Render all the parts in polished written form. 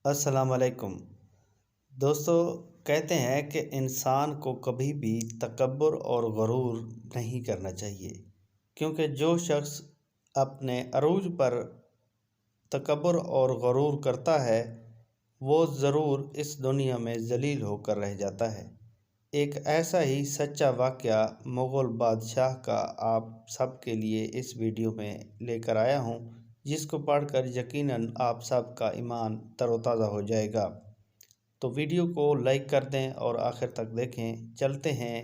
السلام علیکم دوستو، کہتے ہیں کہ انسان کو کبھی بھی تکبر اور غرور نہیں کرنا چاہیے، کیونکہ جو شخص اپنے عروج پر تکبر اور غرور کرتا ہے وہ ضرور اس دنیا میں ذلیل ہو کر رہ جاتا ہے۔ ایک ایسا ہی سچا واقعہ مغل بادشاہ کا آپ سب کے لیے اس ویڈیو میں لے کر آیا ہوں، جس کو پڑھ کر یقیناً آپ سب کا ایمان تر و تازہ ہو جائے گا۔ تو ویڈیو کو لائک کر دیں اور آخر تک دیکھیں۔ چلتے ہیں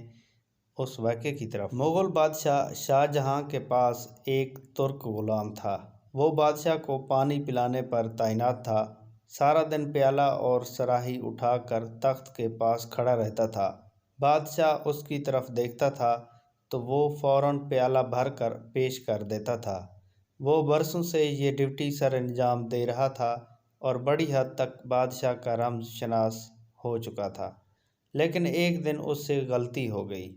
اس واقعے کی طرف۔ مغل بادشاہ شاہ جہاں کے پاس ایک ترک غلام تھا۔ وہ بادشاہ کو پانی پلانے پر تعینات تھا۔ سارا دن پیالہ اور صراحی اٹھا کر تخت کے پاس کھڑا رہتا تھا۔ بادشاہ اس کی طرف دیکھتا تھا تو وہ فوراً پیالہ بھر کر پیش کر دیتا تھا۔ وہ برسوں سے یہ ڈیوٹی سر انجام دے رہا تھا اور بڑی حد تک بادشاہ کا رمز شناس ہو چکا تھا، لیکن ایک دن اس سے غلطی ہو گئی۔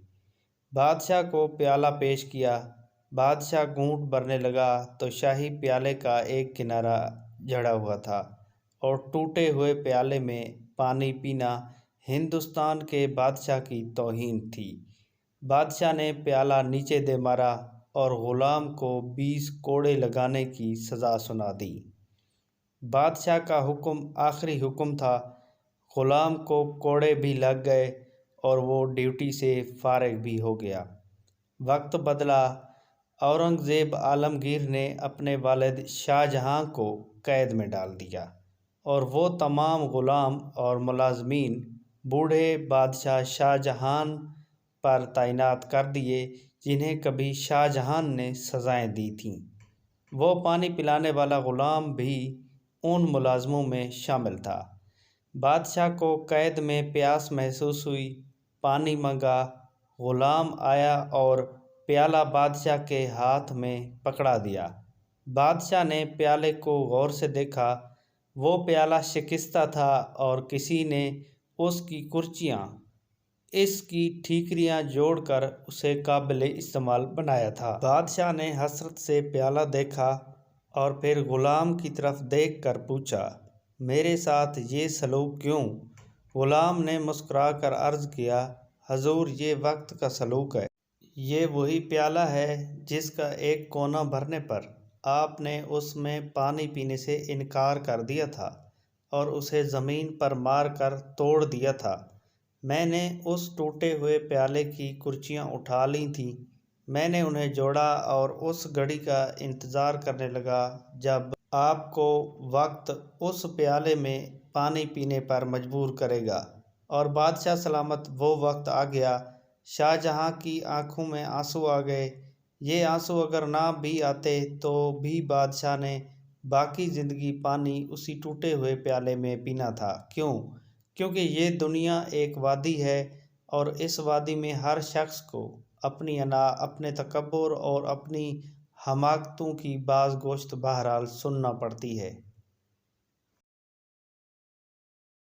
بادشاہ کو پیالہ پیش کیا۔ بادشاہ گھونٹ بھرنے لگا تو شاہی پیالے کا ایک کنارہ جھڑا ہوا تھا اور ٹوٹے ہوئے پیالے میں پانی پینا ہندوستان کے بادشاہ کی توہین تھی۔ بادشاہ نے پیالہ نیچے دے مارا اور غلام کو 20 کوڑے لگانے کی سزا سنا دی۔ بادشاہ کا حکم آخری حکم تھا۔ غلام کو کوڑے بھی لگ گئے اور وہ ڈیوٹی سے فارغ بھی ہو گیا۔ وقت بدلا۔ اورنگزیب عالمگیر نے اپنے والد شاہ جہاں کو قید میں ڈال دیا اور وہ تمام غلام اور ملازمین بوڑھے بادشاہ شاہ جہاں پر تعینات کر دیے، جنہیں کبھی شاہ جہاں نے سزائیں دی تھیں۔ وہ پانی پلانے والا غلام بھی ان ملازموں میں شامل تھا۔ بادشاہ کو قید میں پیاس محسوس ہوئی۔ پانی مانگا۔ غلام آیا اور پیالہ بادشاہ کے ہاتھ میں پکڑا دیا۔ بادشاہ نے پیالے کو غور سے دیکھا۔ وہ پیالہ شکستہ تھا اور کسی نے اس کی کرچیاں، اس کی ٹھیکریاں جوڑ کر اسے قابل استعمال بنایا تھا۔ بادشاہ نے حسرت سے پیالہ دیکھا اور پھر غلام کی طرف دیکھ کر پوچھا، میرے ساتھ یہ سلوک کیوں؟ غلام نے مسکرا کر عرض کیا، حضور، یہ وقت کا سلوک ہے۔ یہ وہی پیالہ ہے جس کا ایک کونا بھرنے پر آپ نے اس میں پانی پینے سے انکار کر دیا تھا اور اسے زمین پر مار کر توڑ دیا تھا۔ میں نے اس ٹوٹے ہوئے پیالے کی کرچیاں اٹھا لی تھیں۔ میں نے انہیں جوڑا اور اس گھڑی کا انتظار کرنے لگا جب آپ کو وقت اس پیالے میں پانی پینے پر مجبور کرے گا، اور بادشاہ سلامت وہ وقت آ گیا۔ شاہ جہاں کی آنکھوں میں آنسو آ گئے۔ یہ آنسو اگر نہ بھی آتے تو بھی بادشاہ نے باقی زندگی پانی اسی ٹوٹے ہوئے پیالے میں پینا تھا۔ کیوں؟ کیونکہ یہ دنیا ایک وادی ہے اور اس وادی میں ہر شخص کو اپنی انا، اپنے تکبر اور اپنی حماقتوں کی باز گوشت بہرحال سننا پڑتی ہے۔